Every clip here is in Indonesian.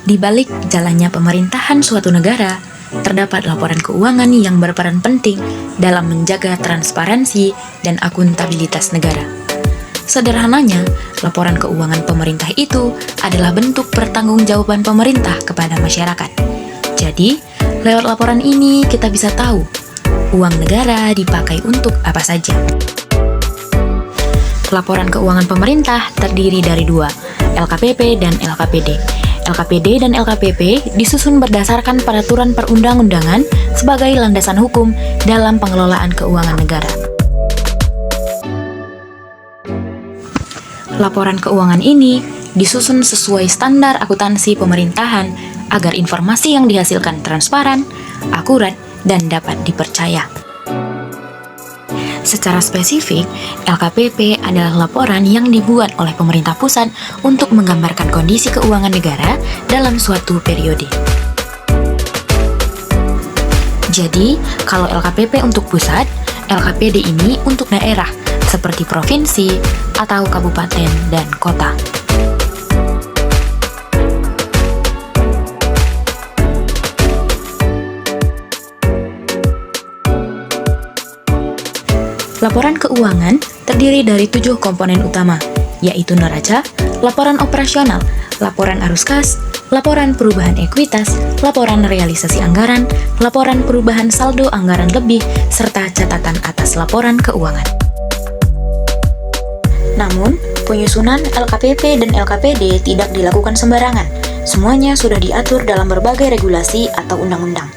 Di balik jalannya pemerintahan suatu negara, terdapat laporan keuangan yang berperan penting dalam menjaga transparansi dan akuntabilitas negara. Sederhananya, laporan keuangan pemerintah itu adalah bentuk pertanggungjawaban pemerintah kepada masyarakat. Jadi, lewat laporan ini kita bisa tahu uang negara dipakai untuk apa saja. Laporan keuangan pemerintah terdiri dari dua, LKPP dan LKPD. LKPD dan LKPP disusun berdasarkan peraturan perundang-undangan sebagai landasan hukum dalam pengelolaan keuangan negara. Laporan keuangan ini disusun sesuai standar akuntansi pemerintahan agar informasi yang dihasilkan transparan, akurat, dan dapat dipercaya. Secara spesifik, LKPP adalah laporan yang dibuat oleh pemerintah pusat untuk menggambarkan kondisi keuangan negara dalam suatu periode. Jadi, kalau LKPP untuk pusat, LKPD ini untuk daerah, seperti provinsi atau kabupaten dan kota. Laporan keuangan terdiri dari 7 komponen utama, yaitu neraca, laporan operasional, laporan arus kas, laporan perubahan ekuitas, laporan realisasi anggaran, laporan perubahan saldo anggaran lebih, serta catatan atas laporan keuangan. Namun, penyusunan LKPP dan LKPD tidak dilakukan sembarangan. Semuanya sudah diatur dalam berbagai regulasi atau undang-undang.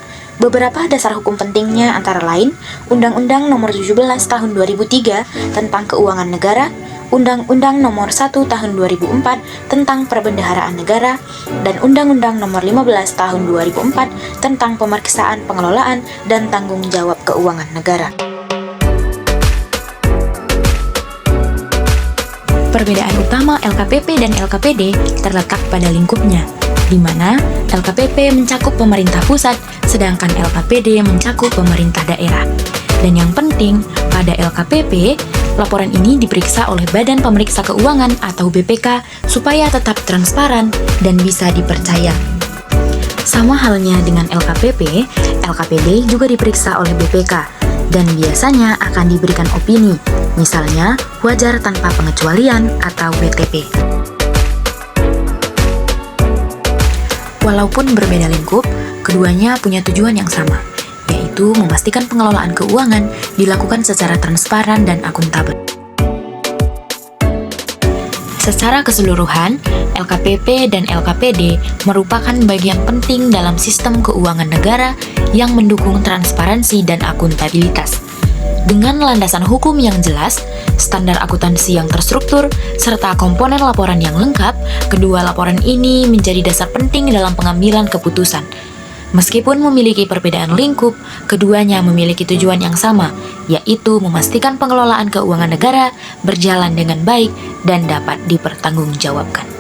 Beberapa dasar hukum pentingnya antara lain Undang-Undang Nomor 17 Tahun 2003 tentang Keuangan Negara, Undang-Undang Nomor 1 Tahun 2004 tentang Perbendaharaan Negara, dan Undang-Undang Nomor 15 Tahun 2004 tentang Pemeriksaan Pengelolaan dan Tanggung Jawab Keuangan Negara. Perbedaan utama LKPP dan LKPD terletak pada lingkupnya, di mana LKPP mencakup pemerintah pusat, sedangkan LKPD mencakup pemerintah daerah. Dan yang penting, pada LKPP, laporan ini diperiksa oleh Badan Pemeriksa Keuangan atau BPK supaya tetap transparan dan bisa dipercaya. Sama halnya dengan LKPP, LKPD juga diperiksa oleh BPK dan biasanya akan diberikan opini, misalnya wajar tanpa pengecualian atau WTP. Walaupun berbeda lingkup, keduanya punya tujuan yang sama, yaitu memastikan pengelolaan keuangan dilakukan secara transparan dan akuntabel. Secara keseluruhan, LKPP dan LKPD merupakan bagian penting dalam sistem keuangan negara yang mendukung transparansi dan akuntabilitas. Dengan landasan hukum yang jelas, standar akuntansi yang terstruktur, serta komponen laporan yang lengkap, kedua laporan ini menjadi dasar penting dalam pengambilan keputusan. Meskipun memiliki perbedaan lingkup, keduanya memiliki tujuan yang sama, yaitu memastikan pengelolaan keuangan negara berjalan dengan baik dan dapat dipertanggungjawabkan.